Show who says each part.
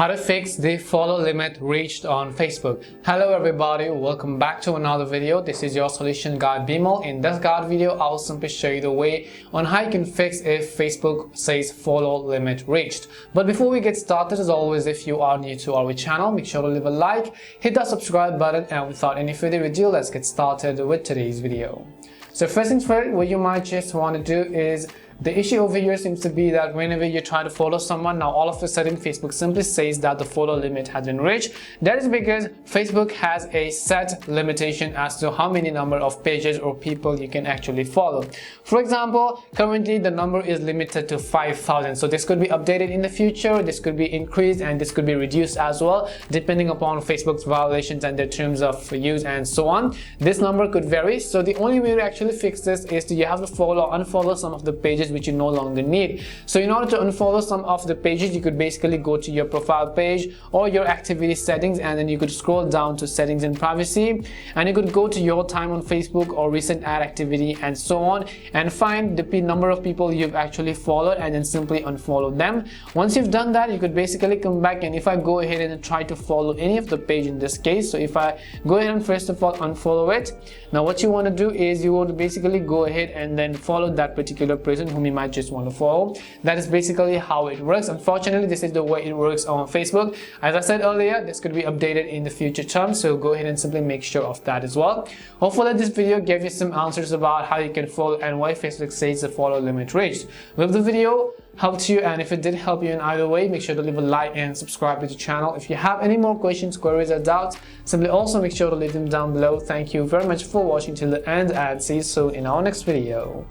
Speaker 1: How to fix the follow limit reached on Facebook. Hello everybody, welcome back to another video. This is your solution guide Bimal. In this guide video, I will simply show you the way on how you can fix if Facebook says follow limit reached. But before we get started, as always, if you are new to our channel, make sure to leave a like, hit that subscribe button, and without any further ado, let's get started with today's video. So first things first, what you might just want to do is, the issue over here seems to be that whenever you try to follow someone, now all of a sudden Facebook simply says that the follow limit has been reached. That is because Facebook has a set limitation as to how many number of pages or people you can actually follow. For example, currently the number is limited to 5,000. So this could be updated in the future, this could be increased, and this could be reduced as well, depending upon Facebook's violations and their terms of use and so on. This number could vary. So the only way to actually fix this is to you have to follow or unfollow some of the pages which you no longer need. So in order to unfollow some of the pages, you could basically go to your profile page or your activity settings, and then you could scroll down to settings and privacy, and you could go to your time on Facebook or recent ad activity and so on, and find the number of people you've actually followed and then simply unfollow them. Once you've done that, you could basically come back, and if I go ahead and try to follow any of the page in this case, so if I go ahead and first of all unfollow it, now what you want to do is you want to basically go ahead and then follow that particular person whom you might just want to follow. That is basically how it works. Unfortunately, this is the way it works on Facebook. As I said earlier, this could be updated in the future terms, so go ahead and simply make sure of that as well. Hopefully this video gave you some answers about how you can follow and why Facebook says the follow limit reached. If the video helped you, and if it did help you in either way, make sure to leave a like and subscribe to the channel. If you have any more questions, queries, or doubts, simply also make sure to leave them down below. Thank you very much for watching till the end, and see you soon in our next video.